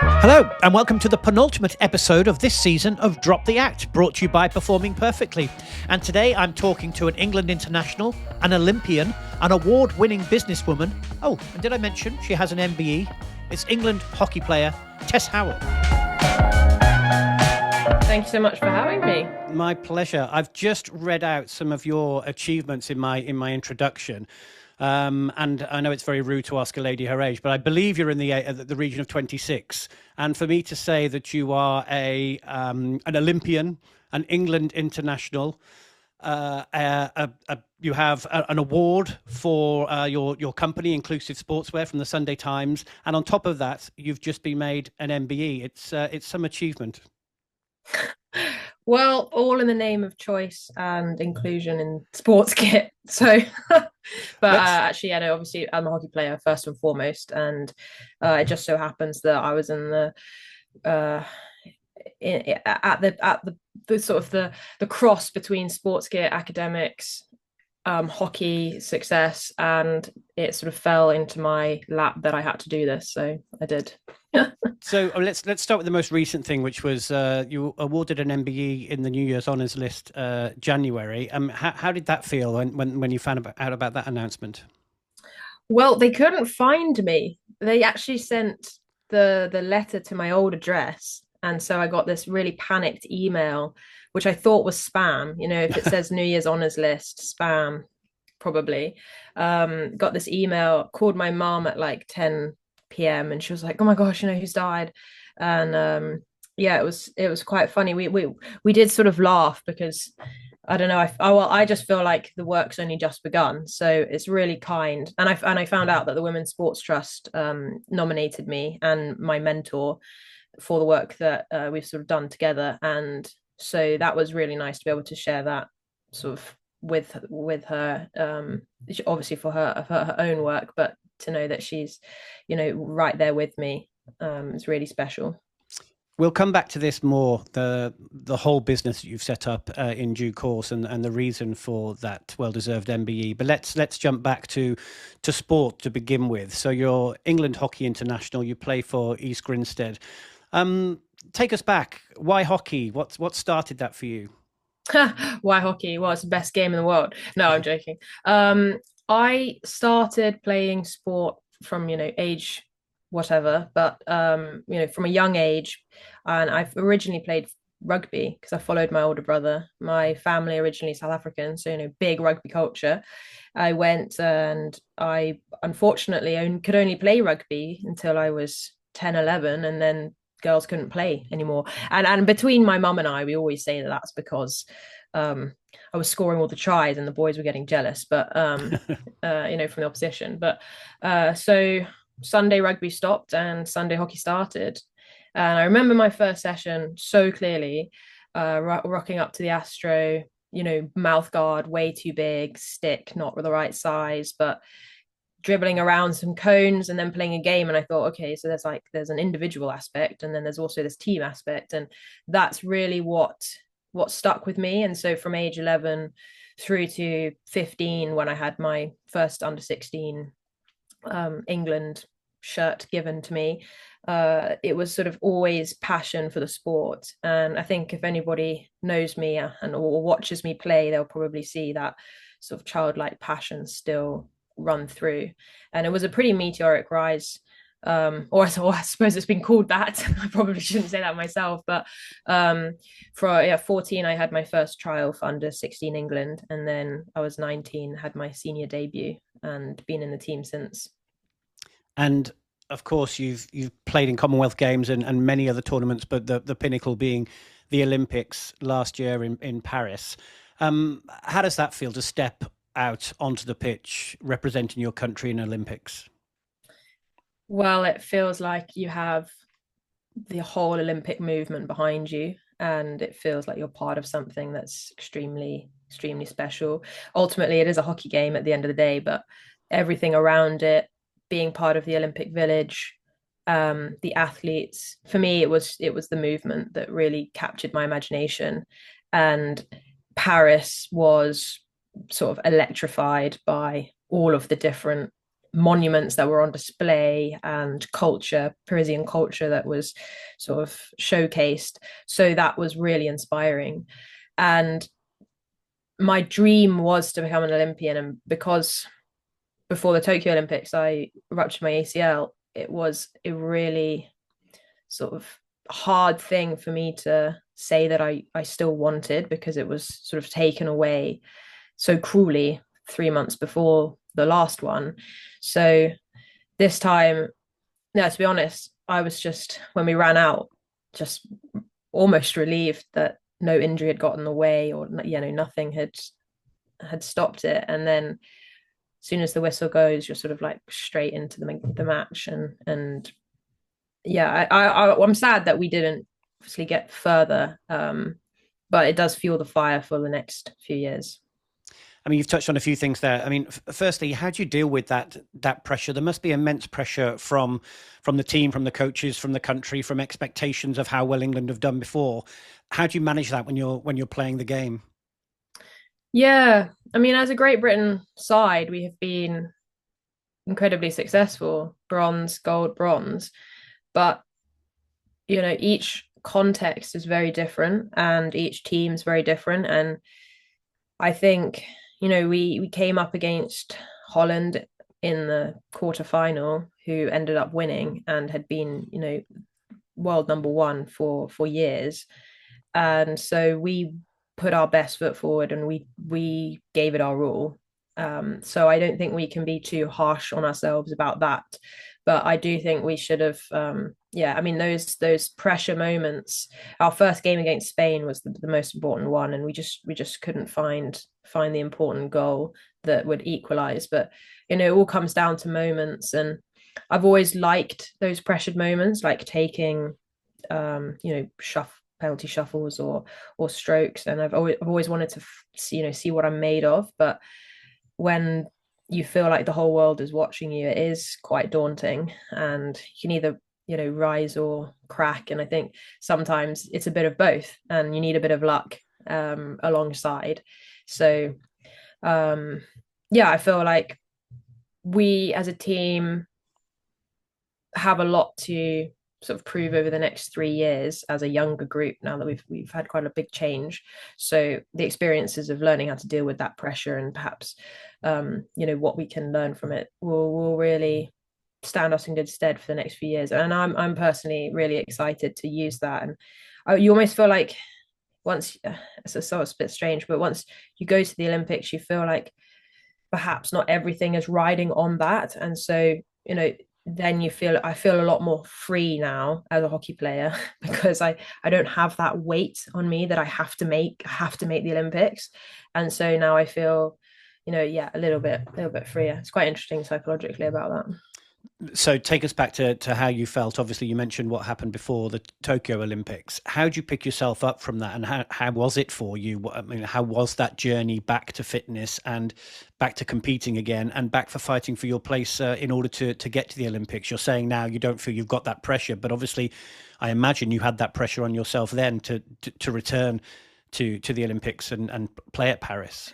Hello, and welcome to the penultimate episode of this season of Drop the Act, brought to you by Performing Perfectly. And today I'm talking to an England international, an Olympian, an award-winning businesswoman. Oh, and did I mention she has an MBE? It's England hockey player Tess Howard. Thank you so much for having me. My pleasure. I've just read out some of your achievements in my introduction. And I know it's very rude to ask a lady her age, but I believe you're in the region of 26. And for me to say that you are an Olympian, an England international, you have an award for your company, Inclusive Sportswear, from the Sunday Times, and on top of that, you've just been made an MBE. It's some achievement. Well, all in the name of choice and inclusion in sports kit. So, but actually, yeah, no, obviously, I'm a hockey player first and foremost, and it just so happens that I was in the at the sort of the cross between sports kit, academics, hockey success, and it sort of fell into my lap that I had to do this, so I did. So let's start with the most recent thing, which was you awarded an MBE in the New Year's Honours List January. How did that feel when you found out about that announcement? Well, they couldn't find me. They actually sent the letter to my old address, and so I got this really panicked email, which I thought was spam. You know, if it says New Year's Honours List, spam, probably. Got this email, called my mom at like 10 p.m. and she was like, "Oh my gosh, you know who's died?" And yeah, it was quite funny. We did sort of laugh because I don't know. I just feel like the work's only just begun, so it's really kind. And I found out that the Women's Sports Trust nominated me and my mentor for the work that we've sort of done together, and so that was really nice to be able to share that sort of with her, obviously for her own work, but to know that she's, you know, right there with me, is really special. We'll come back to this more, the whole business that you've set up in due course, and the reason for that well-deserved MBE. But let's jump back to sport to begin with. So you're England hockey international. You play for East Grinstead. Take us back. Why hockey? What started that for you? Why hockey? Well, it's the best game in the world. No, I'm joking. I started playing sport from, you know, age whatever, but you know, from a young age, and I've originally played rugby because I followed my older brother. My family originally South African, so you know, big rugby culture. I went and I unfortunately could only play rugby until I was 10, 11, and then girls couldn't play anymore. And between my mum and I, we always say that that's because I was scoring all the tries and the boys were getting jealous, but you know, from the opposition. But so Sunday rugby stopped and Sunday hockey started. And I remember my first session so clearly, rocking up to the Astro, you know, mouth guard way too big, stick not the right size, but dribbling around some cones and then playing a game. And I thought, okay, so there's an individual aspect and then there's also this team aspect, and that's really what stuck with me. And so from age 11 through to 15, when I had my first under 16 England shirt given to me, it was sort of always passion for the sport. And I think if anybody knows me or watches me play, they'll probably see that sort of childlike passion still run through. And it was a pretty meteoric rise, or I suppose it's been called that. I probably shouldn't say that myself, but for 14 I had my first trial for under 16 England, and then I was 19, had my senior debut, and been in the team since. And of course, you've played in Commonwealth Games and many other tournaments, but the pinnacle being the Olympics last year in Paris. How does that feel to step out onto the pitch representing your country in Olympics? Well, it feels like you have the whole Olympic movement behind you, and it feels like you're part of something that's extremely, extremely special. Ultimately, it is a hockey game at the end of the day, but everything around it, being part of the Olympic Village, the athletes, for me, it was the movement that really captured my imagination. And Paris was sort of electrified by all of the different monuments that were on display and culture, Parisian culture that was sort of showcased. So that was really inspiring. And my dream was to become an Olympian. And because before the Tokyo Olympics, I ruptured my ACL, it was a really sort of hard thing for me to say that I still wanted, because it was sort of taken away so cruelly 3 months before the last one. So this time, yeah, to be honest, I was just, when we ran out, just almost relieved that no injury had gotten in the way, or nothing had stopped it. And then as soon as the whistle goes, you're sort of like straight into the match. And yeah, I'm sad that we didn't obviously get further, but it does fuel the fire for the next few years. I mean, you've touched on a few things there. I mean, firstly, how do you deal with that pressure? There must be immense pressure from the team, from the coaches, from the country, from expectations of how well England have done before. How do you manage that when you're playing the game? Yeah, I mean, as a Great Britain side, we have been incredibly successful, bronze, gold, bronze, but each context is very different and each team's very different. And I think, we came up against Holland in the quarterfinal, who ended up winning and had been, world number one for years. And so we put our best foot forward and we gave it our all. So I don't think we can be too harsh on ourselves about that. But I do think we should have, yeah. I mean, those pressure moments. Our first game against Spain was the most important one, and we just couldn't find the important goal that would equalize. But it all comes down to moments, and I've always liked those pressured moments, like taking, penalty shuffles or strokes, and I've always wanted to see what I'm made of. But when you feel like the whole world is watching you, it is quite daunting, and you can either rise or crack. And I think sometimes it's a bit of both, and you need a bit of luck alongside. So yeah, I feel like we as a team have a lot to sort of prove over the next 3 years as a younger group, now that we've had quite a big change. So the experiences of learning how to deal with that pressure, and perhaps what we can learn from it, will really stand us in good stead for the next few years. And I'm personally really excited to use that. And you almost feel like once, it's a bit strange, but once you go to the Olympics, you feel like perhaps not everything is riding on that. And so then I feel a lot more free now as a hockey player, because I don't have that weight on me that I have to make the Olympics. And so now I feel, yeah, a little bit freer. It's quite interesting psychologically about that. So take us back to how you felt. Obviously, you mentioned what happened before the Tokyo Olympics. How do you pick yourself up from that, and how was it for you? I mean, how was that journey back to fitness and back to competing again, and back for fighting for your place in order to get to the Olympics? You're saying now you don't feel you've got that pressure, but obviously, I imagine you had that pressure on yourself then to return to the Olympics and play at Paris.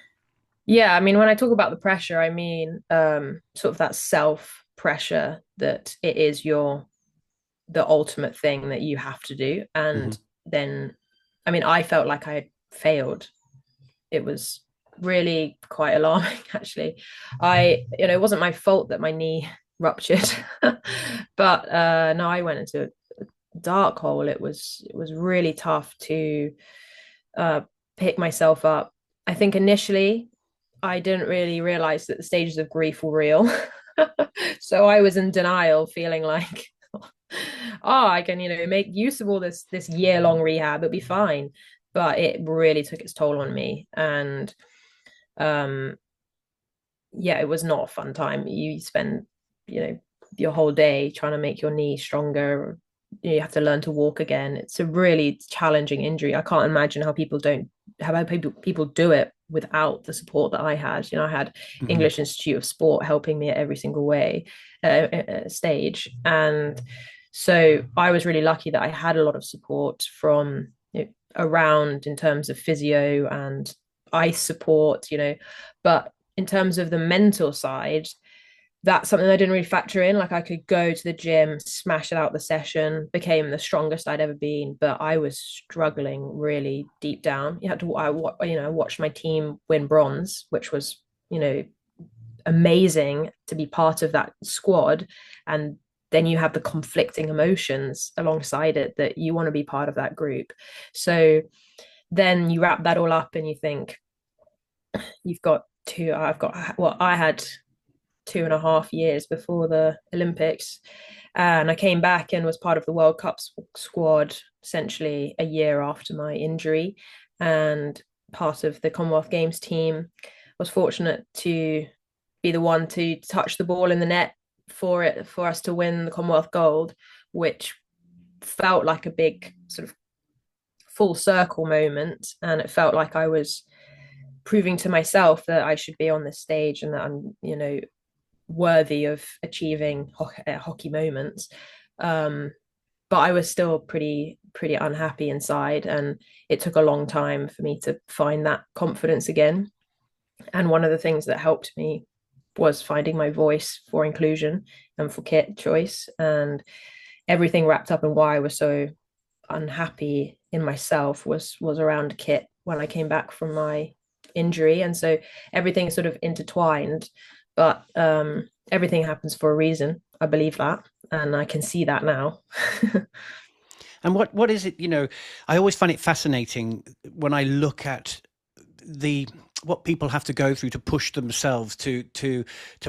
Yeah, I mean, when I talk about the pressure, I mean sort of that self pressure, that it is the ultimate thing that you have to do. Hmm. And then, I mean, I felt like I had failed. It was really quite alarming, actually. It wasn't my fault that my knee ruptured, but no, I went into a dark hole. It was really tough to uh, pick myself up. I think initially I didn't really realize that the stages of grief were real. So I was in denial, feeling like, oh, I can, make use of all this year-long rehab, it'll be fine. But it really took its toll on me. And um, yeah, it was not a fun time. You spend, your whole day trying to make your knee stronger. You have to learn to walk again. It's a really challenging injury. I can't imagine how people do it without the support that I had. I had Hmm. English Institute of Sport helping me at every single way stage. And so I was really lucky that I had a lot of support from around, in terms of physio and ice support. But in terms of the mental side, that's something I didn't really factor in. Like I could go to the gym, smash it out the session, became the strongest I'd ever been, but I was struggling really deep down. You had to, I watched my team win bronze, which was, you know, amazing to be part of that squad. And then you have the conflicting emotions alongside it that you want to be part of that group. So then you wrap that all up and you think, you've got two, I've got, well, I had 2.5 years before the Olympics. And I came back and was part of the World Cup squad essentially a year after my injury, and part of the Commonwealth Games team. Was fortunate to be the one to touch the ball in the net for us to win the Commonwealth gold, which felt like a big sort of full circle moment. And it felt like I was proving to myself that I should be on this stage and that I'm, worthy of achieving hockey moments. But I was still pretty unhappy inside, and it took a long time for me to find that confidence again. And one of the things that helped me was finding my voice for inclusion and for kit choice, and everything wrapped up in why I was so unhappy in myself was around kit when I came back from my injury. And so everything sort of intertwined, but everything happens for a reason. I believe that, and I can see that now. And what is it, I always find it fascinating when I look at the what people have to go through to push themselves to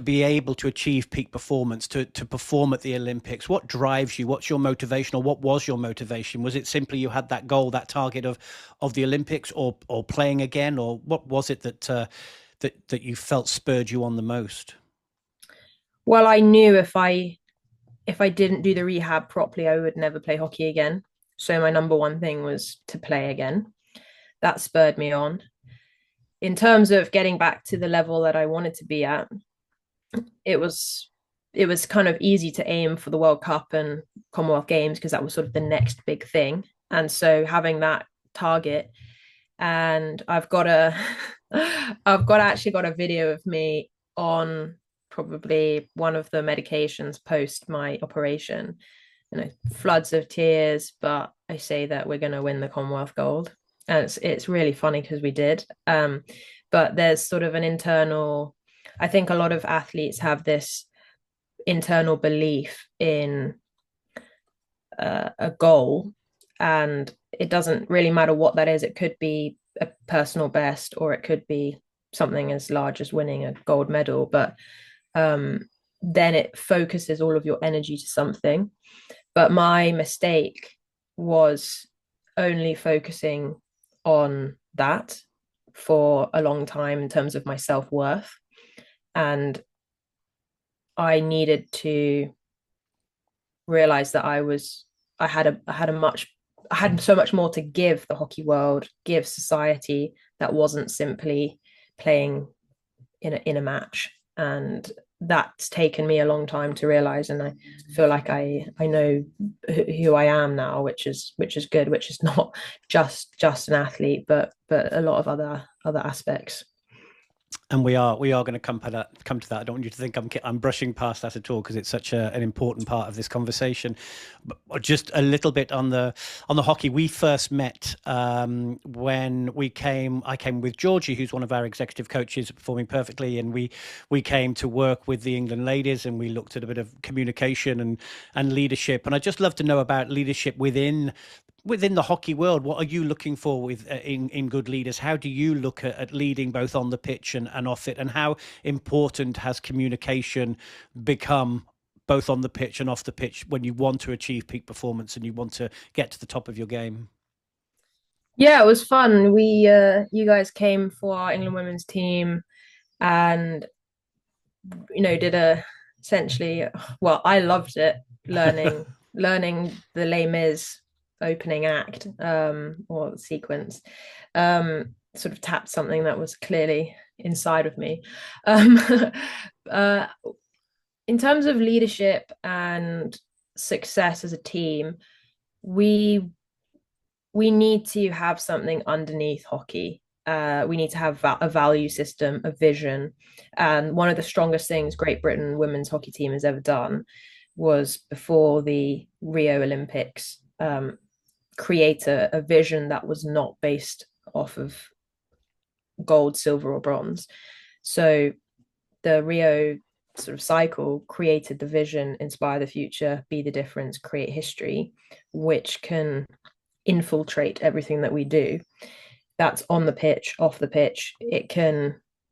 be able to achieve peak performance, to perform at the Olympics. What drives you? What's your motivation, or what was your motivation? Was it simply you had that goal, that target of the Olympics, or playing again, or what was it that that you felt spurred you on the most? Well, I knew if I didn't do the rehab properly, I would never play hockey again. So my number one thing was to play again. That spurred me on. In terms of getting back to the level that I wanted to be at, it was kind of easy to aim for the World Cup and Commonwealth Games because that was sort of the next big thing. And so having that target, and I've actually got a video of me on probably one of the medications post my operation, floods of tears, but I say that we're going to win the Commonwealth gold. And it's really funny because we did. But there's sort of an internal, I think a lot of athletes have this internal belief in a goal, and it doesn't really matter what that is. It could be a personal best, or it could be something as large as winning a gold medal, but then it focuses all of your energy to something. But my mistake was only focusing on that for a long time in terms of my self-worth. And I needed to realize that I had so much more to give the hockey world, give society, that wasn't simply playing in a match. And that's taken me a long time to realize, and I feel like I know who I am now, which is good, which is not just an athlete, but a lot of other aspects. And we are going to come to that. I don't want you to think I'm brushing past that at all, because it's such an important part of this conversation. But just a little bit on the hockey. We first met when I came with Georgie, who's one of our executive coaches at Performing Perfectly, and we came to work with the England ladies, and we looked at a bit of communication and leadership. And I'd just love to know about leadership within the hockey world. What are you looking for with in good leaders? How do you look at leading both on the pitch and off it? And how important has communication become both on the pitch and off the pitch when you want to achieve peak performance and you want to get to the top of your game? Yeah, it was fun. We you guys came for our England women's team, and did a essentially, well, I loved it, learning the Les Mis opening act, or sequence. Sort of tapped something that was clearly inside of me. um uh in terms of leadership and success as a team, we need to have something underneath hockey. We need to have a value system, a vision. And one of the strongest things Great Britain women's hockey team has ever done was before the Rio Olympics, create a vision that was not based off of gold, silver, or bronze. So the Rio sort of cycle created the vision, inspire the future, be the difference, create history, which can infiltrate everything that we do. That's on the pitch, off the pitch. It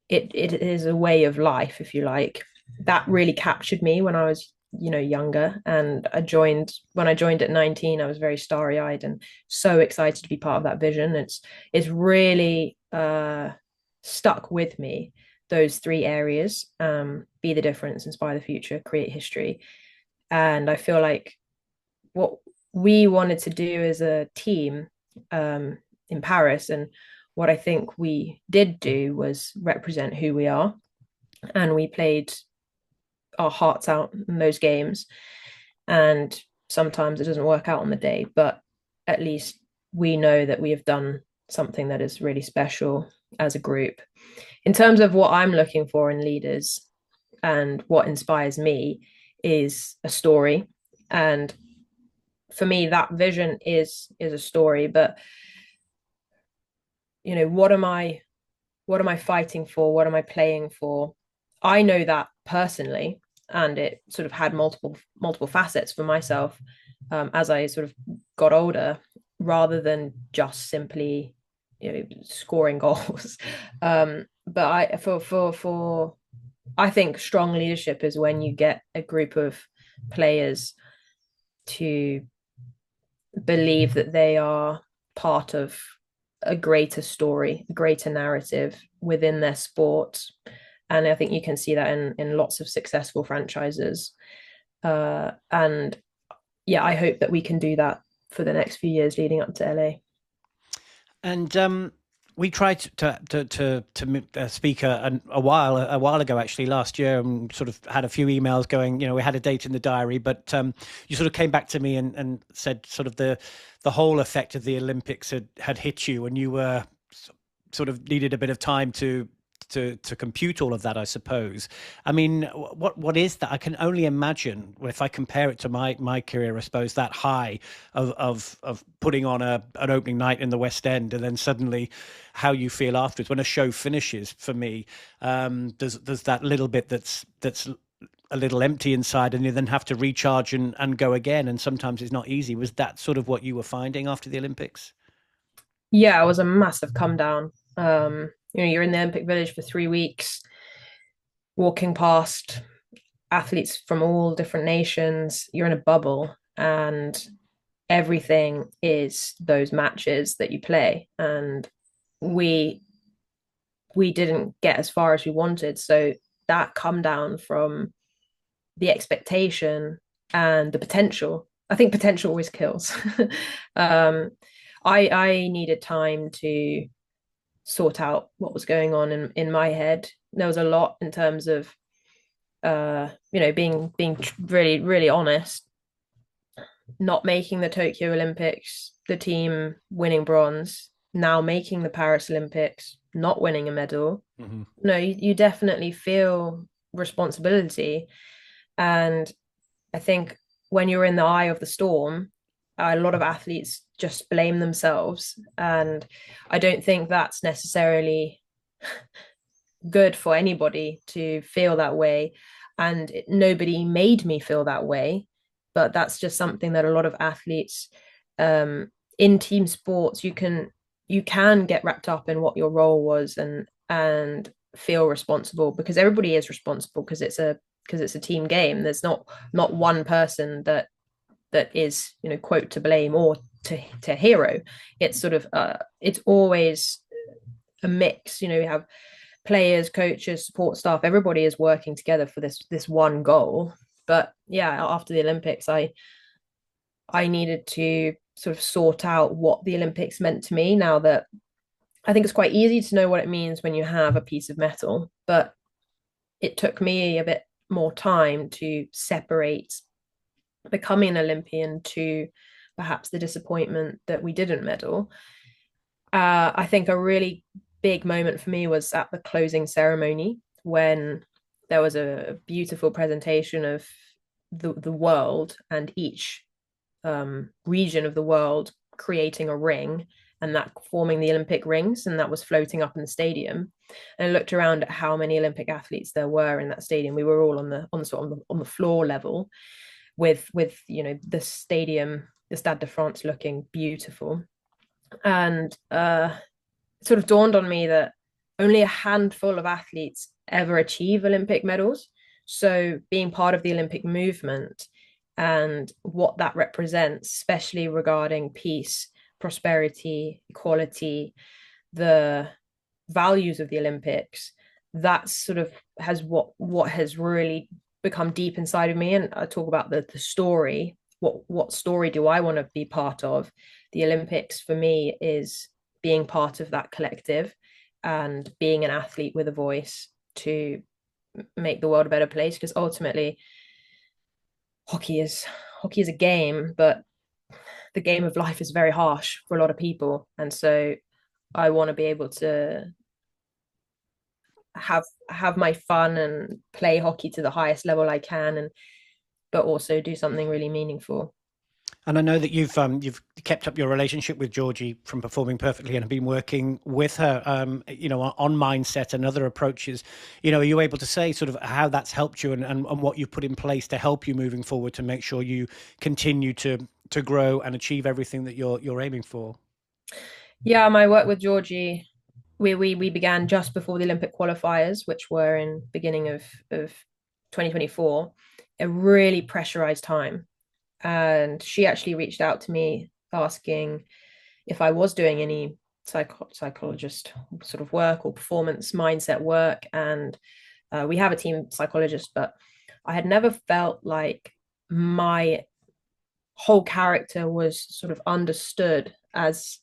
is a way of life, if you like. That really captured me when I was, younger. And when I joined at 19, I was very starry-eyed and so excited to be part of that vision. It's really stuck with me, those three areas: be the difference, inspire the future, create history. And I feel like what we wanted to do as a team, in Paris, and what I think we did do, was represent who we are. And we played our hearts out in those games. And sometimes it doesn't work out on the day, but at least we know that we have done something that is really special as a group. In terms of what I'm looking for in leaders and what inspires me, is a story. And for me, that vision is a story. But what am I fighting for? What am I playing for? I know that personally, and it sort of had multiple facets for myself, as I sort of got older, rather than just simply scoring goals. But I think strong leadership is when you get a group of players to believe that they are part of a greater story, a greater narrative within their sport. And I think you can see that in lots of successful franchises. And yeah, I hope that we can do that for the next few years leading up to LA. And we tried to speak a while ago, actually last year, and sort of had a few emails going. We had a date in the diary, but you sort of came back to me and said sort of the whole effect of the Olympics had hit you, and you were sort of needed a bit of time to compute all of that, I suppose. I mean, what is that? I can only imagine, if I compare it to my career, I suppose, that high of putting on an opening night in the West End, and then suddenly how you feel afterwards when a show finishes. For me, there's that little bit that's a little empty inside, and you then have to recharge and go again, and sometimes it's not easy. Was that sort of what you were finding after the Olympics? Yeah, it was a massive come down. You're in the Olympic Village for 3 weeks, walking past athletes from all different nations. You're in a bubble, and everything is those matches that you play. And we didn't get as far as we wanted. So that come down from the expectation and the potential. I think potential always kills. I needed time to sort out what was going on in my head. There was a lot in terms of being really, really honest, not making the Tokyo Olympics, the team winning bronze, now making the Paris Olympics, not winning a medal. Mm-hmm. No, you definitely feel responsibility. And I think when you're in the eye of the storm, a lot of athletes just blame themselves. And I don't think that's necessarily good for anybody to feel that way. And nobody made me feel that way. But that's just something that a lot of athletes, in team sports, you can get wrapped up in what your role was, and feel responsible, because everybody is responsible, because it's a team game. There's not one person that is quote to blame or to hero. It's sort of it's always a mix. We have players, coaches, support staff. Everybody is working together for this one goal. But yeah, after the Olympics, I needed to sort of sort out what the Olympics meant to me. Now that I think it's quite easy to know what it means when you have a piece of metal, but it took me a bit more time to separate becoming an Olympian to perhaps the disappointment that we didn't medal. I think a really big moment for me was at the closing ceremony when there was a beautiful presentation of the world and each region of the world creating a ring and that forming the Olympic rings, and that was floating up in the stadium. And I looked around at how many Olympic athletes there were in that stadium. We were all on the floor level, with the stadium, the Stade de France, looking beautiful. And it sort of dawned on me that only a handful of athletes ever achieve Olympic medals. So being part of the Olympic movement and what that represents, especially regarding peace, prosperity, equality, the values of the Olympics, that sort of has what has really become deep inside of me. And I talk about the story. What story do I want to be part of? The Olympics for me is being part of that collective and being an athlete with a voice to make the world a better place, because ultimately hockey is a game, but the game of life is very harsh for a lot of people. And so I want to be able to have my fun and play hockey to the highest level I can, and but also do something really meaningful. And I know that you've kept up your relationship with Georgie from Performing Perfectly and have been working with her, on mindset and other approaches. Are you able to say sort of how that's helped you, and what you've put in place to help you moving forward to make sure you continue to grow and achieve everything that you're aiming for? Yeah, my work with Georgie, we began just before the Olympic qualifiers, which were in beginning of 2024, a really pressurized time. And she actually reached out to me asking if I was doing any psychologist sort of work or performance mindset work. And we have a team psychologist, but I had never felt like my whole character was sort of understood as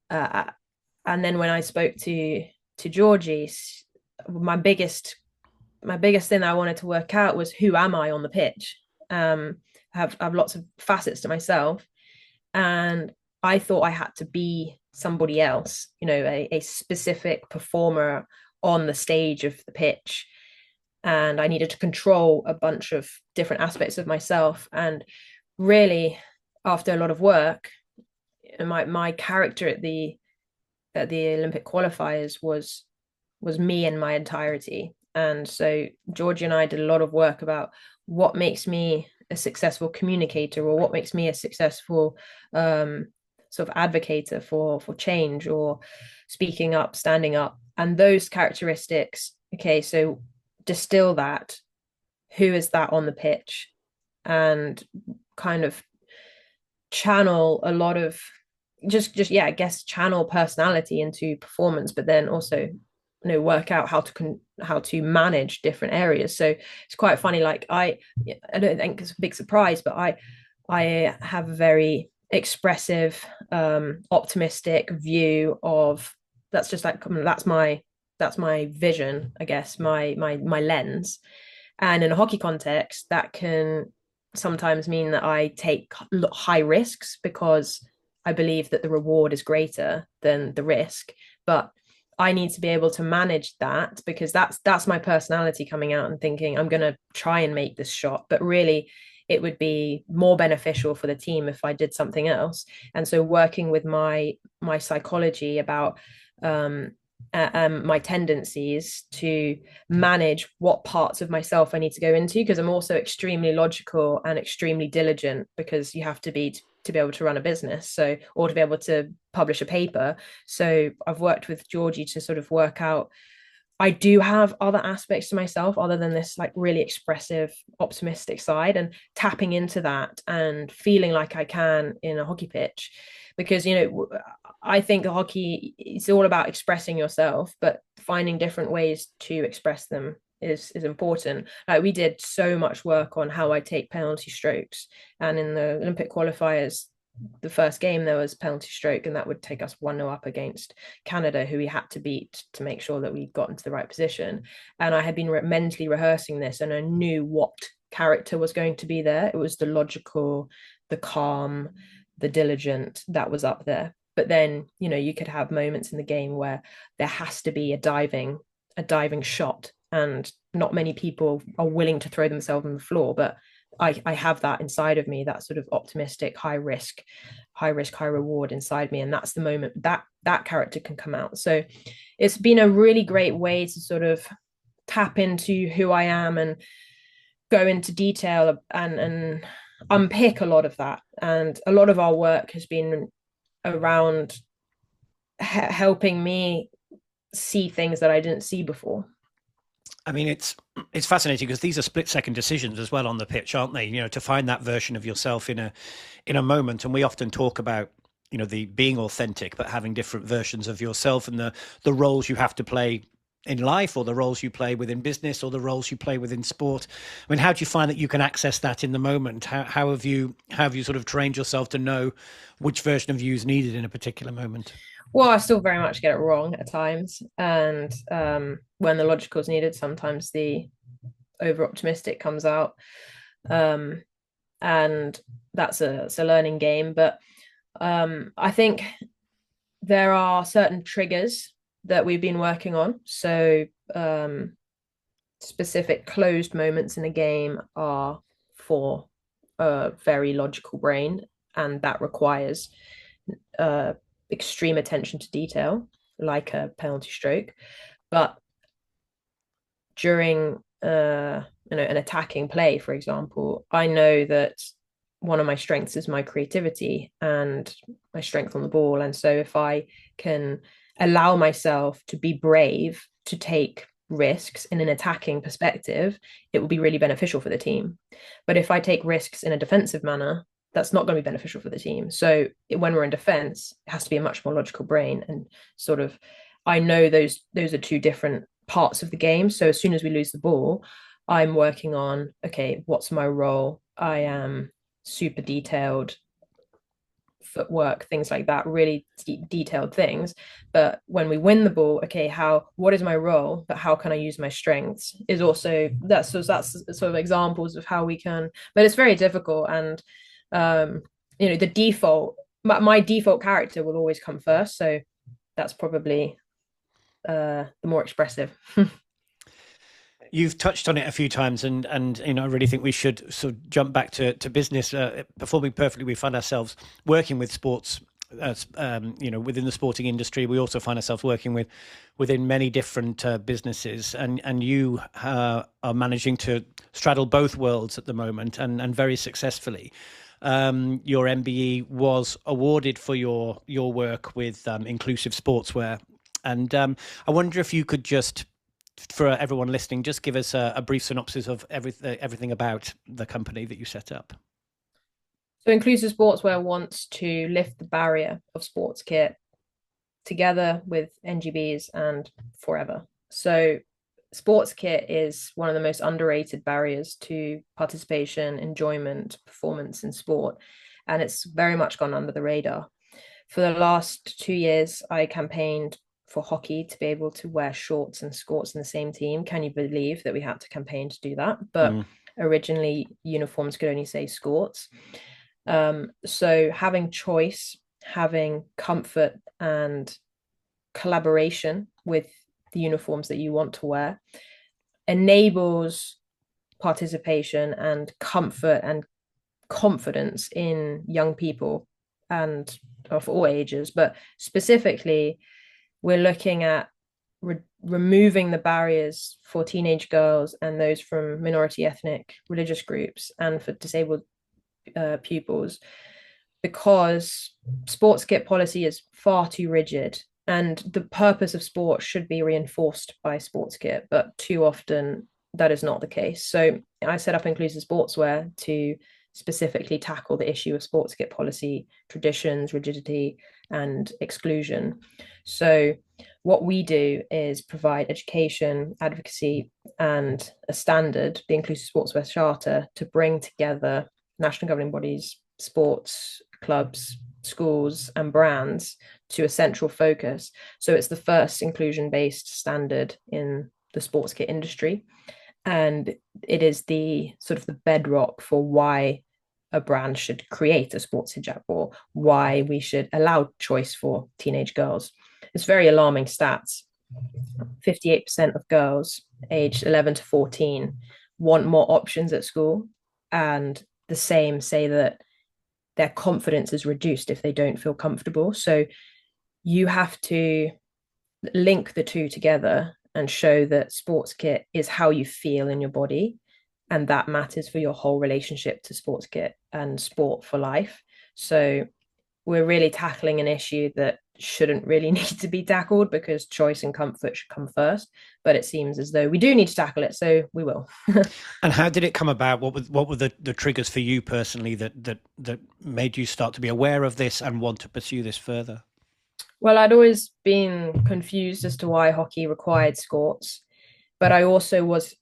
uh, and then when I spoke to Georgie, my biggest thing I wanted to work out was, who am I on the pitch? I have lots of facets to myself, and I thought I had to be somebody else, a specific performer on the stage of the pitch, and I needed to control a bunch of different aspects of myself. And really, after a lot of work, my character at the Olympic qualifiers was me in my entirety. And so Georgie and I did a lot of work about what makes me a successful communicator, or what makes me a successful sort of advocator for change, or speaking up, standing up, and those characteristics. Okay, so distill that. Who is that on the pitch? And kind of channel a lot of just yeah, I guess channel personality into performance, but then also work out how to manage different areas. So it's quite funny. Like I don't think it's a big surprise, but I have a very expressive, optimistic view of, that's just like, that's my vision, I guess, my lens. And in a hockey context, that can sometimes mean that I take high risks because I believe that the reward is greater than the risk. But I need to be able to manage that, because that's my personality coming out and thinking, I'm going to try and make this shot, but really it would be more beneficial for the team if I did something else. And so working with my psychology about my tendencies to manage what parts of myself I need to go into, because I'm also extremely logical and extremely diligent, because you have to be able to run a business, so, or to be able to publish a paper. So I've worked with Georgie to sort of work out, I do have other aspects to myself other than this like really expressive, optimistic side, and tapping into that and feeling like I can in a hockey pitch. Because I think hockey, it's all about expressing yourself, but finding different ways to express them is important. Like we did so much work on how I take penalty strokes, and in the Olympic qualifiers, the first game there was penalty stroke, and that would take us 1-0 up against Canada, who we had to beat to make sure that we got into the right position. And I had been mentally rehearsing this, and I knew what character was going to be there. It was the logical, the calm, the diligent that was up there. but then, you know, you could have moments in the game where there has to be a diving shot, and not many people are willing to throw themselves on the floor, but I have that inside of me, that sort of optimistic, high risk, high reward inside me. And that's the moment that character can come out. So it's been a really great way to sort of tap into who I am and go into detail and unpick a lot of that. And a lot of our work has been around helping me see things that I didn't see before. I mean, it's fascinating because these are split-second decisions as well on the pitch, aren't they? You know, to find that version of yourself in a moment. And we often talk about, you know, the being authentic, but having different versions of yourself and the roles you have to play in life, or the roles you play within business, or the roles you play within sport. I mean, how do you find that you can access that in the moment? How have you sort of trained yourself to know which version of you is needed in a particular moment? Well, I still very much get it wrong at times, and when the logical is needed, sometimes the over optimistic comes out, um, and it's a learning game. But I think there are certain triggers that we've been working on. So specific closed moments in a game are for a very logical brain, and that requires uh, extreme attention to detail, like a penalty stroke. But during an attacking play, for example, I know that one of my strengths is my creativity and my strength on the ball. And so if I can allow myself to be brave, to take risks in an attacking perspective, it will be really beneficial for the team. But if I take risks in a defensive manner, that's not going to be beneficial for the team. So when we're in defense, it has to be a much more logical brain, and sort of I know those are two different parts of the game. So as soon as we lose the ball, I'm working on, okay, what's my role? I am super detailed footwork, things like that, really detailed things. But when we win the ball, okay, what is my role, but how can I use my strengths, is also that's sort of examples of how we can. But it's very difficult, and the default, my default character will always come first, so that's probably the more expressive. You've touched on it a few times, and you know, I really think we should sort of jump back to business. Performing perfectly, we find ourselves working with sports. You know, within the sporting industry, we also find ourselves working within many different businesses, and you are managing to straddle both worlds at the moment, and very successfully. Your MBE was awarded for your work with Inclusive Sportswear, and I wonder if you could just, for everyone listening, just give us a brief synopsis of everything about the company that you set up. So Inclusive Sportswear wants to lift the barrier of sports kit together with NGBs and forever. So sports kit is one of the most underrated barriers to participation, enjoyment, performance in sport, and it's very much gone under the radar. For the last 2 years, I campaigned for hockey to be able to wear shorts and skorts in the same team. Can you believe that we had to campaign to do that? But originally, uniforms could only say skorts. So having choice, having comfort and collaboration with the uniforms that you want to wear enables participation and comfort and confidence in young people, and of all ages. But specifically, we're looking at removing the barriers for teenage girls and those from minority ethnic religious groups, and for disabled pupils, because sports kit policy is far too rigid, and the purpose of sport should be reinforced by sports kit, but too often that is not the case. So I set up Inclusive Sportswear to specifically tackle the issue of sports kit policy, traditions, rigidity, and exclusion. So what we do is provide education, advocacy, and a standard, the Inclusive Sportswear Charter, to bring together national governing bodies, sports clubs, schools, and brands to a central focus. So it's the first inclusion-based standard in the sports kit industry, and it is the sort of the bedrock for why a brand should create a sports hijab or why we should allow choice for teenage girls. It's very alarming stats. 58% of girls aged 11 to 14 want more options at school, and the same say that their confidence is reduced if they don't feel comfortable. So you have to link the two together and show that sports kit is how you feel in your body, and that matters for your whole relationship to sports kit and sport for life. So we're really tackling an issue that shouldn't really need to be tackled, because choice and comfort should come first, but it seems as though we do need to tackle it, so we will. And how did it come about? What were the triggers for you personally that made you start to be aware of this and want to pursue this further? Well, I'd always been confused as to why hockey required skorts, but I also was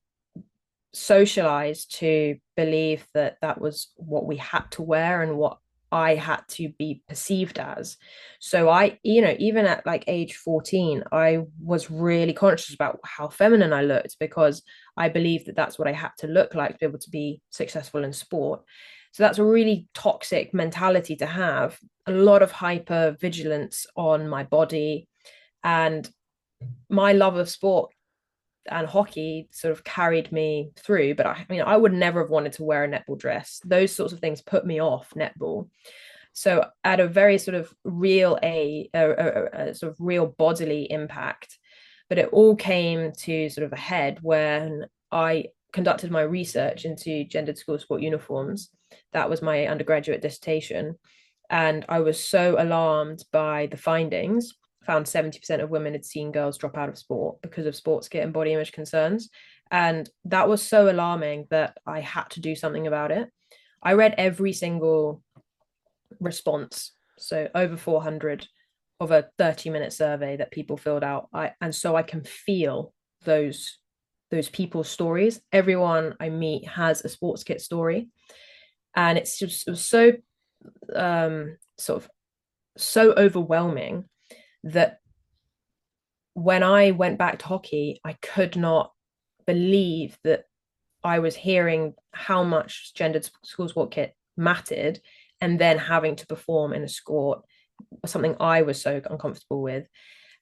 socialized to believe that that was what we had to wear and what I had to be perceived as. So I, even at like age 14, I was really conscious about how feminine I looked, because I believed that that's what I had to look like to be able to be successful in sport. So that's a really toxic mentality to have, a lot of hyper vigilance on my body. And my love of sport and hockey sort of carried me through. But I mean, I would never have wanted to wear a netball dress. Those sorts of things put me off netball. So at a very sort of real a sort of real bodily impact, but it all came to sort of a head when I conducted my research into gendered school sport uniforms. That was my undergraduate dissertation, and I was so alarmed by the findings. Found 70% of women had seen girls drop out of sport because of sports kit and body image concerns. And that was so alarming that I had to do something about it. I read every single response, so over 400 of a 30-minute survey that people filled out. And so I can feel those people's stories. Everyone I meet has a sports kit story. And it was so sort of so overwhelming that when I went back to hockey, I could not believe that I was hearing how much gendered school sport kit mattered, and then having to perform in a sport was something I was so uncomfortable with.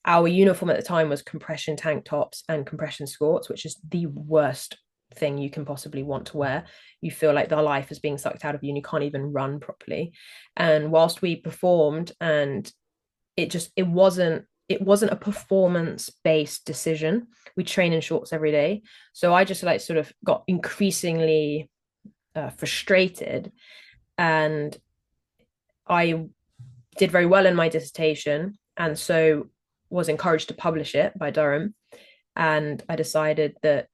Our uniform at the time was compression tank tops and compression skirts, which is the worst thing you can possibly want to wear. You feel like their life is being sucked out of you and you can't even run properly. And whilst we performed, and it wasn't a performance based decision. We train in shorts every day. So I just like sort of got increasingly frustrated, and I did very well in my dissertation, and so was encouraged to publish it by Durham. And I decided that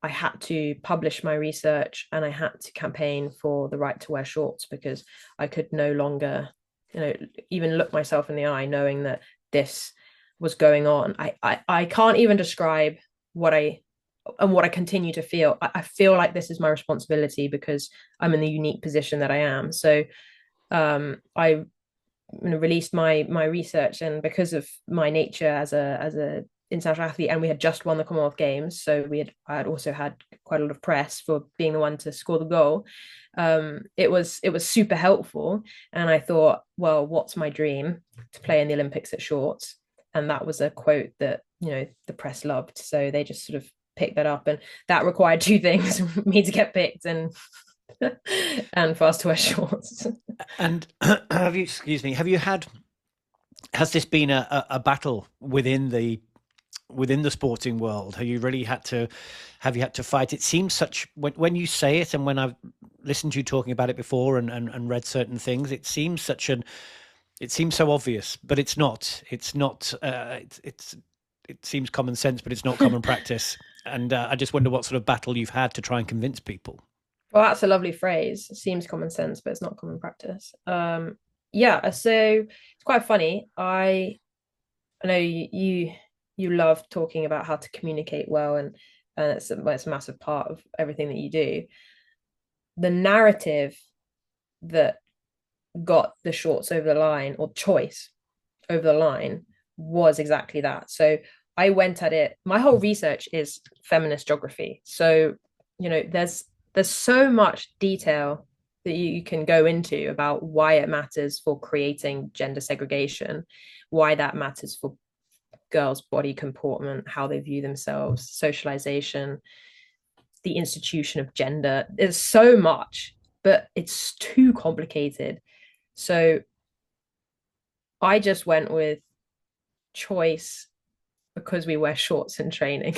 I had to publish my research and I had to campaign for the right to wear shorts, because I could no longer, even look myself in the eye knowing that this was going on. I can't even describe what I continue to feel. I feel like this is my responsibility because I'm in the unique position that I am. So I released my research, and because of my nature as a international athlete, and we had just won the Commonwealth Games, so I had also had quite a lot of press for being the one to score the goal. It was super helpful, and I thought, well, what's my dream? To play in the Olympics at shorts. And that was a quote that the press loved, so they just sort of picked that up, and that required two things: me to get picked and and for us to wear shorts. And have you had, has this been a battle within the sporting world? Have you had to fight? It seems such, when you say it, and when I've listened to you talking about it before and read certain things, it seems so obvious, but it's not. It seems common sense, but it's not common practice. And I just wonder what sort of battle you've had to try and convince people. Well, that's a lovely phrase. It seems common sense, but it's not common practice. Yeah, so it's quite funny. I know you love talking about how to communicate well, and it's a massive part of everything that you do. The narrative that got the shorts over the line, or choice over the line, was exactly that. So I went at it. My whole research is feminist geography. So there's so much detail that you can go into about why it matters for creating gender segregation, why that matters for girls' body comportment, how they view themselves, socialization, the institution of gender. There's so much, but it's too complicated. So I just went with choice because we wear shorts in training.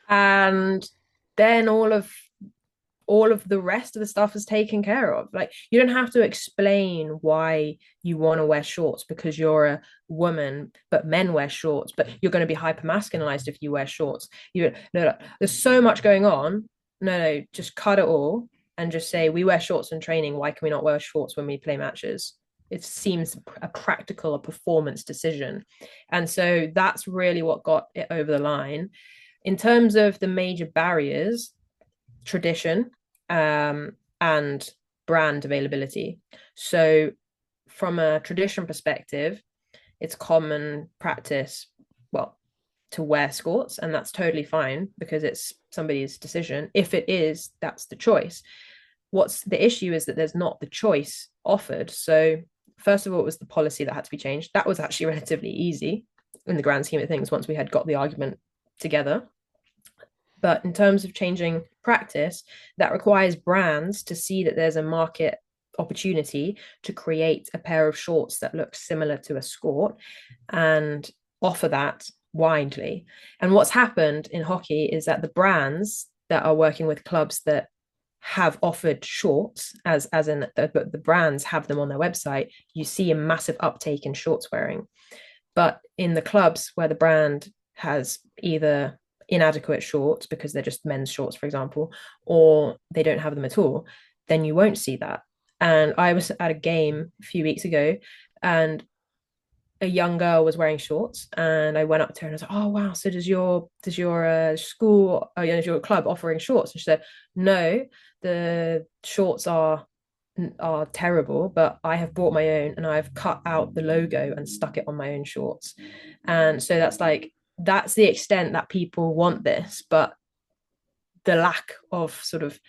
And then all of the rest of the stuff is taken care of. Like, you don't have to explain why you want to wear shorts because you're a woman, but men wear shorts, but you're going to be hyper masculinized if you wear shorts. No, there's so much going on. No, just cut it all and just say we wear shorts in training. Why can we not wear shorts when we play matches? It seems a practical, a performance decision. And so that's really what got it over the line. In terms of the major barriers, tradition, and brand availability. So from a tradition perspective, it's common practice, well, to wear skirts, and that's totally fine because it's somebody's decision. If it is, that's the choice. What's the issue is that there's not the choice offered. So first of all, it was the policy that had to be changed. That was actually relatively easy in the grand scheme of things once we had got the argument together. But in terms of changing practice, that requires brands to see that there's a market opportunity to create a pair of shorts that look similar to a skirt and offer that widely. And what's happened in hockey is that the brands that are working with clubs that have offered shorts, as in the brands have them on their website, you see a massive uptake in shorts wearing. But in the clubs where the brand has either inadequate shorts because they're just men's shorts, for example, or they don't have them at all, then you won't see that. And I was at a game a few weeks ago, and a young girl was wearing shorts, and I went up to her and I was like, "Oh wow, so does your school, or is your club offering shorts?" And she said, "No, the shorts are terrible, but I have bought my own and I've cut out the logo and stuck it on my own shorts." And so that's the extent that people want this, but the lack of sort of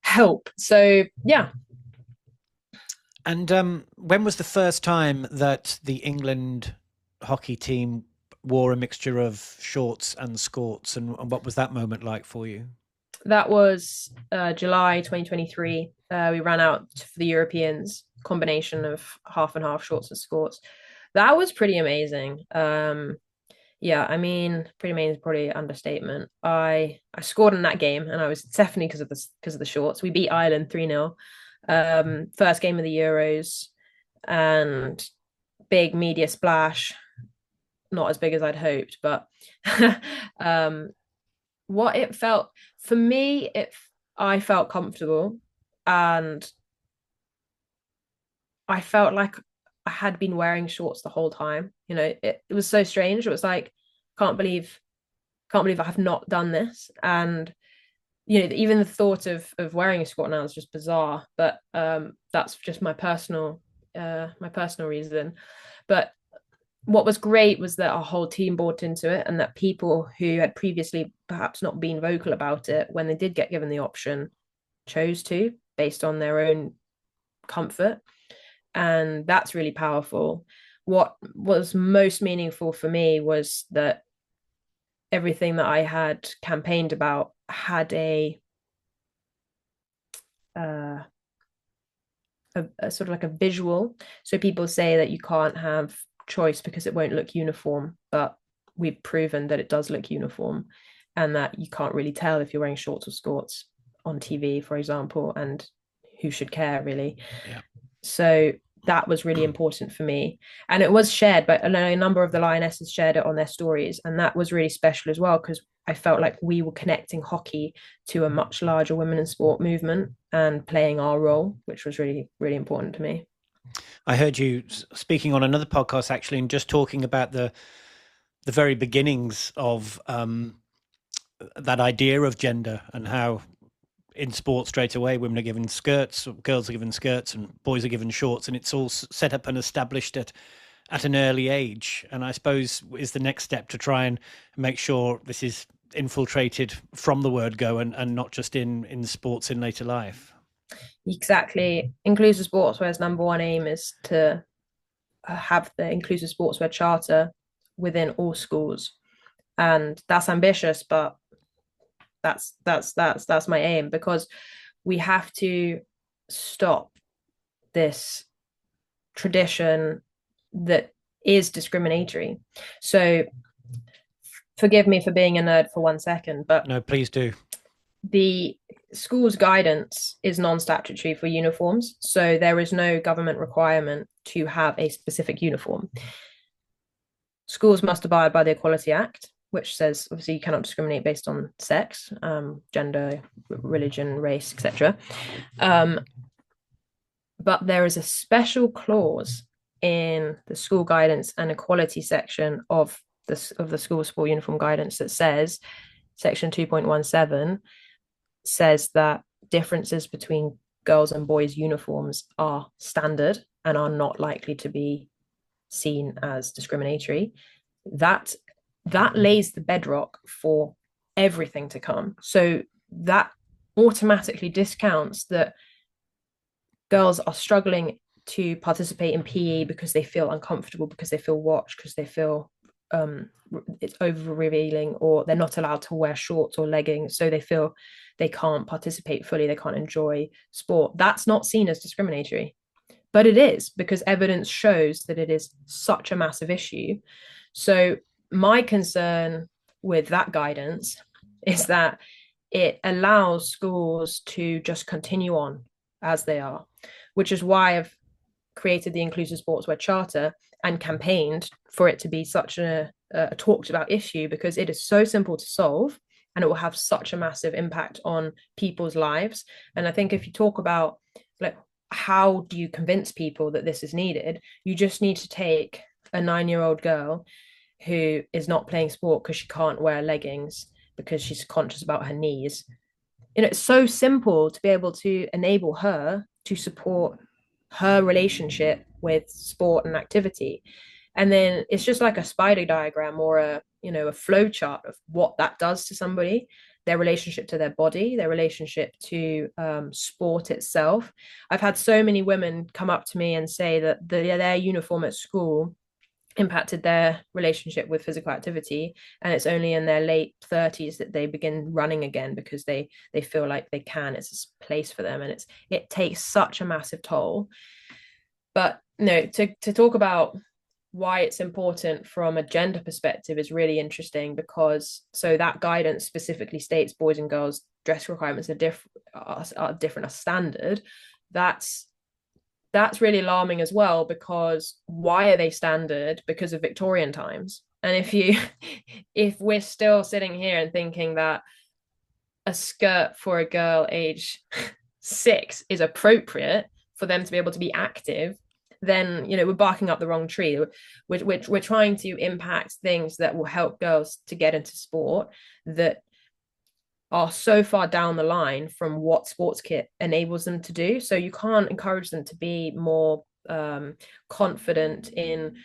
help. So yeah. And when was the first time that the England hockey team wore a mixture of shorts and skirts, and what was that moment like for you? That was July 2023. We ran out for the Europeans, combination of half and half shorts and skirts. That was pretty amazing. Yeah, I mean, pretty amazing is probably an understatement. I scored in that game, and I was definitely because of the shorts. We beat Ireland 3-0. First game of the Euros, and big media splash. Not as big as I'd hoped, but what it felt for me, I felt comfortable, and I felt like I had been wearing shorts the whole time. It was so strange. It was like, can't believe I have not done this. And even the thought of wearing a skirt now is just bizarre. But that's just my personal reason. But what was great was that our whole team bought into it, and that people who had previously perhaps not been vocal about it, when they did get given the option, chose to, based on their own comfort. And that's really powerful. What was most meaningful for me was that everything that I had campaigned about had a sort of like a visual. So people say that you can't have choice because it won't look uniform, but we've proven that it does look uniform, and that you can't really tell if you're wearing shorts or skirts on TV, for example, and who should care, really. Yeah. So that was really important for me, and it was shared by a number of the Lionesses, shared it on their stories, and that was really special as well, because I felt like we were connecting hockey to a much larger women in sport movement and playing our role, which was really, really important to me. I heard you speaking on another podcast, actually, and just talking about the very beginnings of that idea of gender, and how in sport straight away women are given skirts, girls are given skirts, and boys are given shorts, and it's all set up and established at an early age. And I suppose is the next step to try and make sure this is infiltrated from the word go, and not just in sports in later life. Exactly. Inclusive Sportswear's number one aim is to have the Inclusive Sportswear Charter within all schools. And that's ambitious, but that's my aim, because we have to stop this tradition that is discriminatory. So forgive me for being a nerd for 1 second, but No, please do. the school's guidance is non-statutory for uniforms, so there is no government requirement to have a specific uniform. Schools must abide by the Equality Act, which says obviously you cannot discriminate based on sex, gender, religion, race, etc. But there is a special clause in the school guidance and equality section of the school sport uniform guidance that says, section 2.17 says that differences between girls and boys uniforms are standard and are not likely to be seen as discriminatory. That lays the bedrock for everything to come. So that automatically discounts that girls are struggling to participate in PE because they feel uncomfortable, because they feel watched, because they feel it's over revealing, or they're not allowed to wear shorts or leggings, so they feel they can't participate fully, they can't enjoy sport. That's not seen as discriminatory, but it is, because evidence shows that it is such a massive issue. So my concern with that guidance is that it allows schools to just continue on as they are, which is why I've created the Inclusive Sportswear Charter and campaigned for it to be such a talked about issue, because it is so simple to solve and it will have such a massive impact on people's lives. And I think if you talk about, like, how do you convince people that this is needed, you just need to take a 9-year-old girl who is not playing sport because she can't wear leggings because she's conscious about her knees. You know, it's so simple to be able to enable her to support her relationship with sport and activity. And then it's just like a spider diagram or a flow chart of what that does to somebody, their relationship to their body, their relationship to sport itself. I've had so many women come up to me and say that their uniform at school impacted their relationship with physical activity, and it's only in their late 30s that they begin running again, because they feel like they can, it's a place for them, and it takes such a massive toll. But no, to talk about why it's important from a gender perspective is really interesting, because so that guidance specifically states boys and girls dress requirements are different, are standard. That's really alarming as well, because why are they standard? Because of Victorian times. And if we're still sitting here and thinking that a skirt for a girl age 6 is appropriate for them to be able to be active, then we're barking up the wrong tree. We're trying to impact things that will help girls to get into sport that are so far down the line from what sports kit enables them to do. So you can't encourage them to be more confident in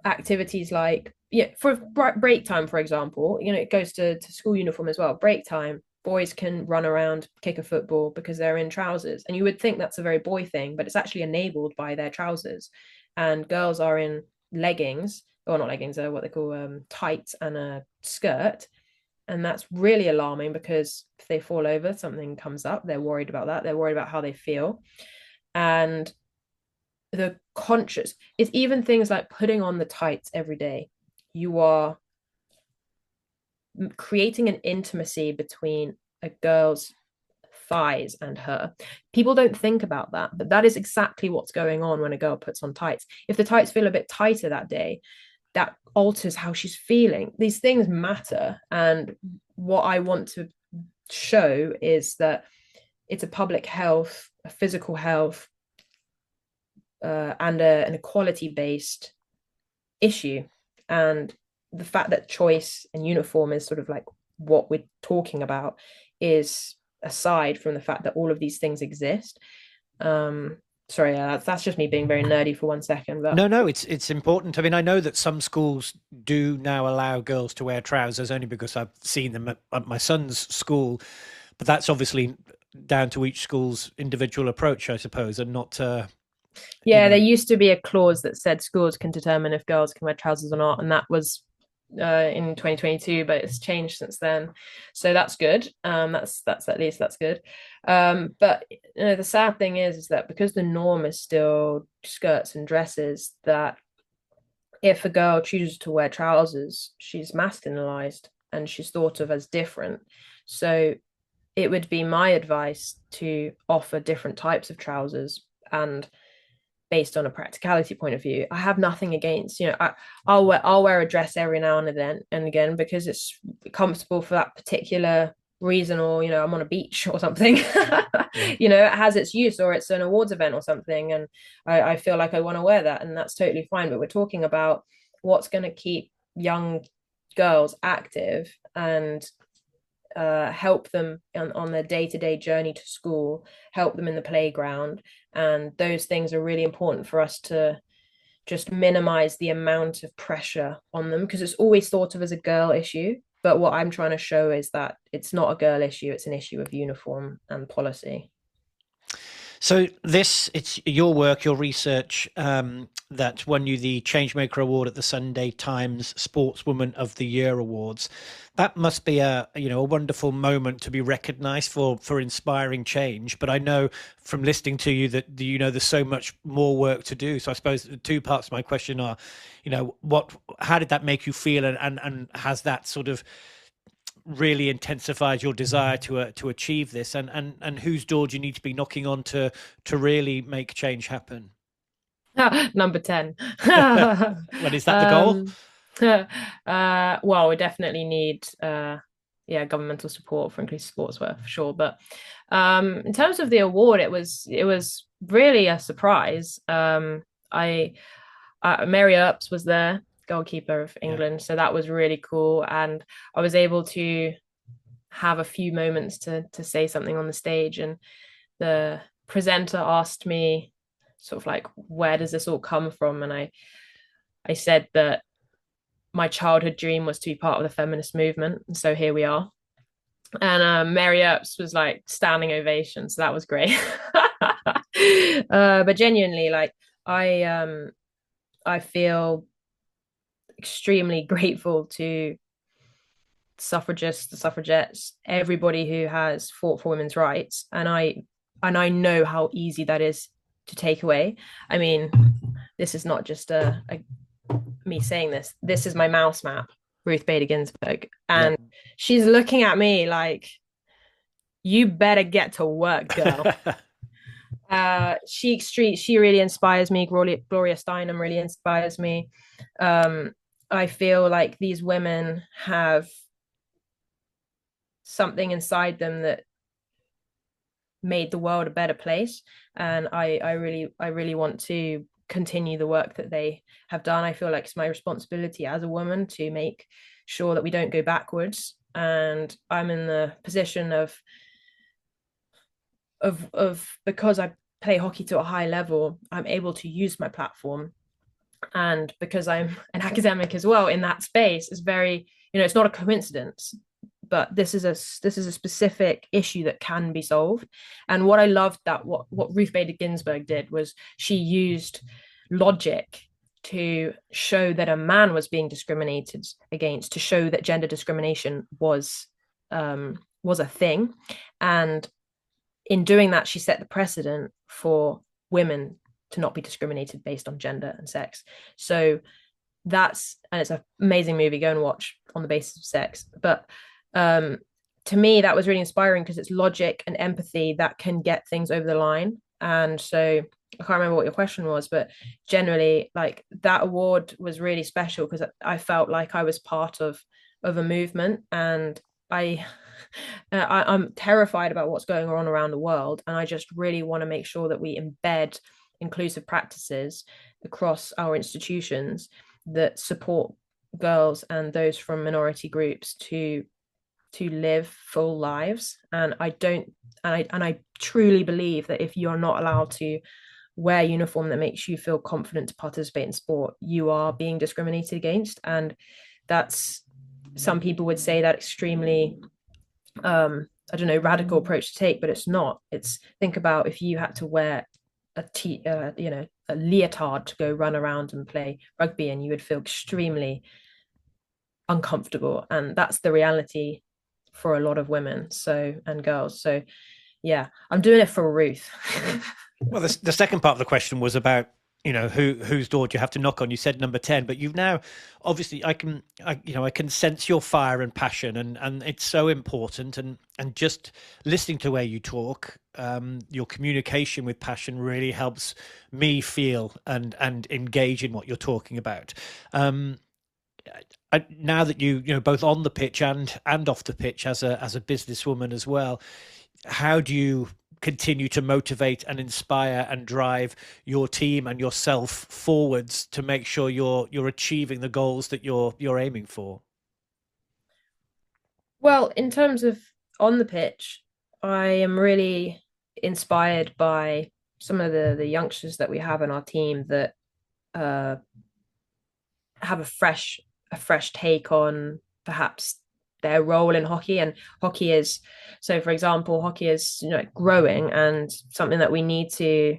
activities like, for break time, for example. It goes to school uniform as well. Break time, boys can run around, kick a football because they're in trousers, and you would think that's a very boy thing, but it's actually enabled by their trousers. And girls are in leggings, or not leggings, are what they call tights and a skirt. And that's really alarming, because if they fall over, something comes up, they're worried about that, they're worried about how they feel. And the conscious, it's even things like putting on the tights every day. You are creating an intimacy between a girl's thighs and her. People don't think about that, but that is exactly what's going on when a girl puts on tights. If the tights feel a bit tighter that day, that alters how she's feeling. These things matter. And what I want to show is that it's a public health, a physical health, and an equality-based issue. And the fact that choice and uniform is sort of like what we're talking about is aside from the fact that all of these things exist. Sorry, that's just me being very nerdy for 1 second. But no, it's important. I mean, I know that some schools do now allow girls to wear trousers, only because I've seen them at my son's school, but that's obviously down to each school's individual approach, I suppose, and not Yeah, there used to be a clause that said schools can determine if girls can wear trousers or not, and that was in 2022, but it's changed since then. So that's good. That's at least that's good. But the sad thing is that because the norm is still skirts and dresses, that if a girl chooses to wear trousers, she's masculinized and she's thought of as different. So it would be my advice to offer different types of trousers, and based on a practicality point of view, I have nothing against, I'll wear a dress every now and then and again because it's comfortable for that particular reason, or I'm on a beach or something. It has its use, or it's an awards event or something, and I feel like I want to wear that, and that's totally fine. But we're talking about what's going to keep young girls active and help them on their day-to-day journey to school, help them in the playground. And those things are really important for us to just minimize the amount of pressure on them, because it's always thought of as a girl issue. But what I'm trying to show is that it's not a girl issue, it's an issue of uniform and policy. So it's your work, your research that won you the Changemaker Award at the Sunday Times Sportswoman of the Year Awards. That must be a wonderful moment to be recognised for inspiring change. But I know from listening to you that there's so much more work to do. So I suppose the two parts of my question are, how did that make you feel, and has that sort of really intensified your desire to achieve this, and whose door do you need to be knocking on to really make change happen? Number 10. When is that the goal? Well, we definitely need governmental support for inclusive sportswear for sure. But in terms of the award, it was really a surprise. Mary Earps was there, goalkeeper of England, so that was really cool, and I was able to have a few moments to say something on the stage, and the presenter asked me sort of like, where does this all come from? And I said that my childhood dream was to be part of the feminist movement, and so here we are. And Mary Earps was like standing ovation, so that was great. But genuinely, like I feel extremely grateful to suffragists, the suffragettes, everybody who has fought for women's rights, and I know how easy that is to take away. I mean, this is not just me saying this. This is my mouse map, Ruth Bader Ginsburg, and she's looking at me like, "You better get to work, girl." She really inspires me. Gloria Steinem really inspires me. I feel like these women have something inside them that made the world a better place, and I really want to continue the work that they have done. I feel like it's my responsibility as a woman to make sure that we don't go backwards, and I'm in the position of because I play hockey to a high level, I'm able to use my platform, and because I'm an academic as well in that space, is very, it's not a coincidence, but this is a specific issue that can be solved. And what I loved that what Ruth Bader Ginsburg did was she used logic to show that a man was being discriminated against, to show that gender discrimination was a thing. And in doing that, she set the precedent for women to not be discriminated based on gender and sex. So it's an amazing movie, go and watch, on the basis of sex. But to me, that was really inspiring because it's logic and empathy that can get things over the line. And so I can't remember what your question was, but generally, like, that award was really special because I felt like I was part of a movement, and I'm terrified about what's going on around the world, and I just really want to make sure that we embed inclusive practices across our institutions that support girls and those from minority groups to live full lives. And I truly believe that if you're not allowed to wear a uniform that makes you feel confident to participate in sport, you are being discriminated against. And that's, some people would say that extremely I don't know, radical approach to take, but it's not. It's think about if you had to wear a leotard to go run around and play rugby, and you would feel extremely uncomfortable, and that's the reality for a lot of women and girls. So yeah, I'm doing it for Ruth. Well, the second part of the question was about, whose door do you have to knock on? You said number 10, but you've now obviously I can sense your fire and passion, and it's so important, and just listening to where you talk, your communication with passion really helps me feel and engage in what you're talking about. Now that you both on the pitch and off the pitch as a businesswoman as well, how do you continue to motivate and inspire and drive your team and yourself forwards to make sure you're achieving the goals that you're aiming for? Well, in terms of on the pitch, I am really inspired by some of the youngsters that we have in our team that uh, have a fresh take on perhaps their role in hockey. And hockey is, so for example, hockey is growing, and something that we need to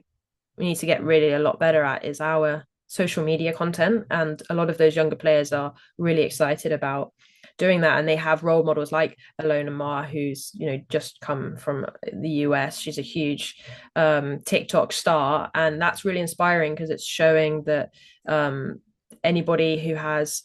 get really a lot better at is our social media content. And a lot of those younger players are really excited about doing that, and they have role models like Alona Ma, who's just come from the US. She's a huge TikTok star, and that's really inspiring because it's showing that anybody who has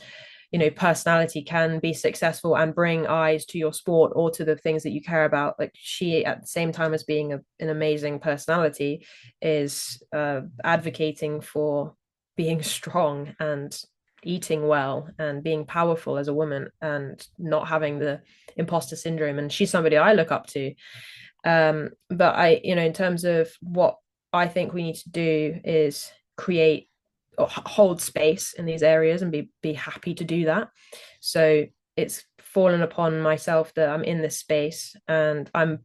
personality can be successful and bring eyes to your sport or to the things that you care about. Like, she, at the same time as being an amazing personality, is advocating for being strong and eating well and being powerful as a woman and not having the imposter syndrome. And she's somebody I look up to. But in terms of what I think we need to do is create or hold space in these areas and be happy to do that. So it's fallen upon myself that I'm in this space, and I'm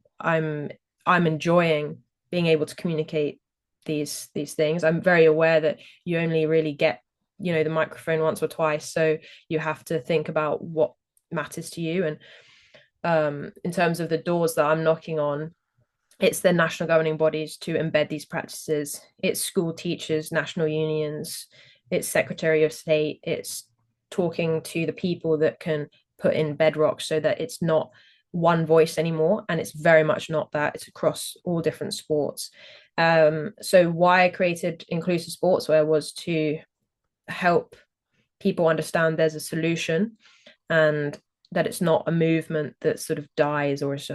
enjoying being able to communicate these things. I'm very aware that you only really get the microphone once or twice, so you have to think about what matters to you. And in terms of the doors that I'm knocking on, it's the national governing bodies to embed these practices. It's school teachers, national unions, it's Secretary of State, it's talking to the people that can put in bedrock so that it's not one voice anymore. And it's very much not that. It's across all different sports. So why I created Inclusive Sportswear was to help people understand there's a solution, and that it's not a movement that sort of dies or is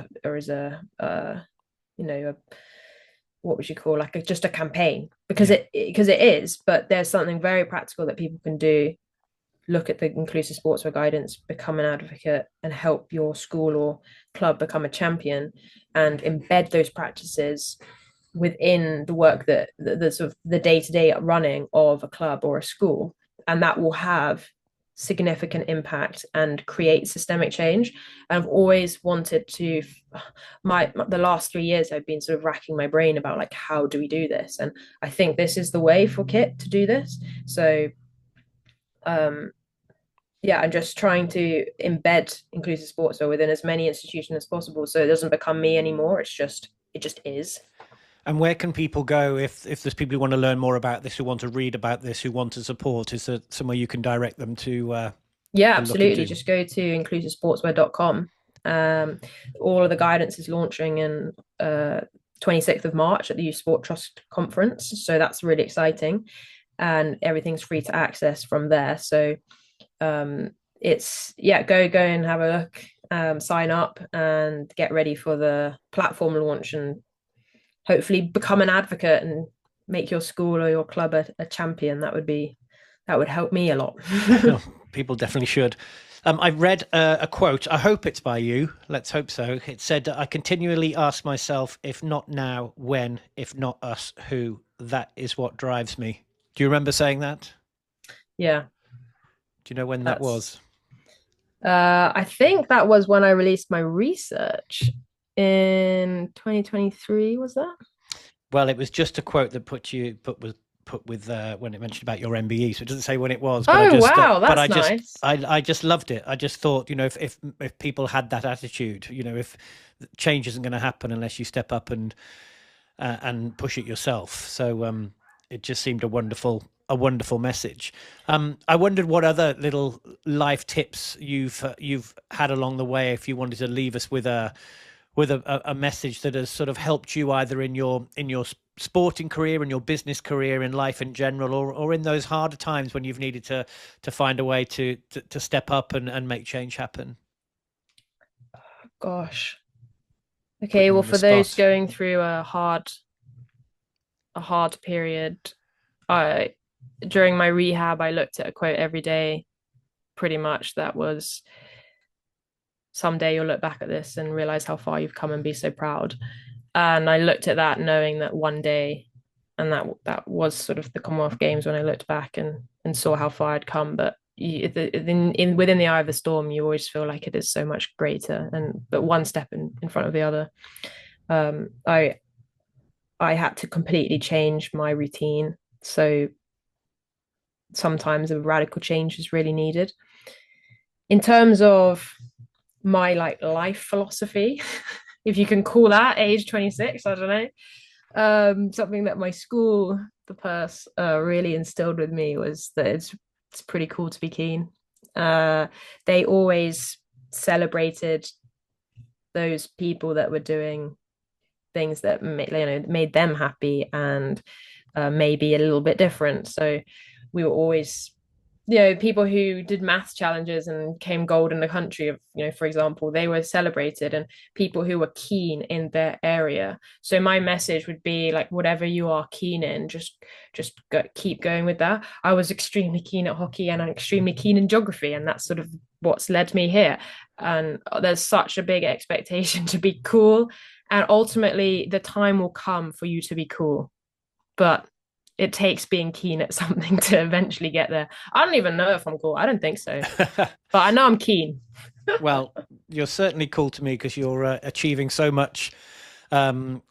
what would you call, like just a campaign, because it is, but there's something very practical that people can do. Look at the Inclusive Sportswear guidance, become an advocate, and help your school or club become a champion, and embed those practices within the work that the sort of the day-to-day running of a club or a school, and that will have significant impact and create systemic change. And I've always wanted to, the last 3 years I've been sort of racking my brain about, like, how do we do this? And I think this is the way for Kit to do this. So yeah, I'm just trying to embed Inclusive Sportswear within as many institutions as possible, so it doesn't become me anymore. It just is. And where can people go if there's people who want to learn more about this, who want to read about this, who want to support? Is there somewhere you can direct them to? Yeah, to look absolutely. into? Just go to inclusivesportswear.com. All of the guidance is launching in 26th of March at the Youth Sport Trust conference. So that's really exciting. And everything's free to access from there. So it's, yeah, go and have a look, sign up and get ready for the platform launch, and hopefully become an advocate and make your school or your club a champion. That would help me a lot. People definitely should. I've read a quote. I hope it's by you. Let's hope so. It said, "I continually ask myself, if not now, when? If not us, who? That is what drives me." Do you remember saying that? Yeah. Do you know when that was? I think that was when I released my research in 2023. Was that? Well, it was just a quote that put put with when it mentioned about your MBE, so it doesn't say when it was. Oh, But I just, wow, but I that's just, nice. I just loved it. I just thought, if people had that attitude, if change isn't going to happen unless you step up and push it yourself. So it just seemed a wonderful message. I wondered what other little life tips you've had along the way. If you wanted to leave us with a message that has sort of helped you either in your sporting career, in your business career, in life in general, or in those harder times when you've needed to find a way to step up and make change happen. Gosh. Okay, well, for those going through a hard period, during my rehab, I looked at a quote every day, pretty much, that was, someday you'll look back at this and realize how far you've come and be so proud. And I looked at that knowing that one day, and that was sort of the Commonwealth Games, when I looked back and saw how far I'd come. But within the eye of the storm, you always feel like it is so much greater, but one step in front of the other. I had to completely change my routine, so sometimes a radical change is really needed. In terms of my life philosophy, if you can call that, age 26, I don't know. Something that my school, the purse, really instilled with me was that it's pretty cool to be keen. They always celebrated those people that were doing things that made them happy and maybe a little bit different. So we were always, people who did maths challenges and came gold in the country of, for example, they were celebrated, and people who were keen in their area. So my message would be like, whatever you are keen in, just keep going with that. I was extremely keen at hockey, and I'm extremely keen in geography, and that's sort of what's led me here. And there's such a big expectation to be cool, and ultimately the time will come for you to be cool, but it takes being keen at something to eventually get there. I don't even know if I'm cool. I don't think so. But I know I'm keen. Well, you're certainly cool to me, because you're achieving so much in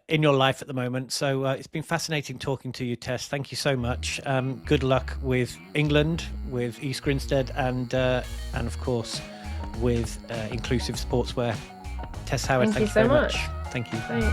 your life at the moment. So it's been fascinating talking to you, Tess. Thank you so much. Good luck with England, with East Grinstead, and of course with Inclusive Sportswear. Tess Howard, thank you so very much. Thank you. Thanks.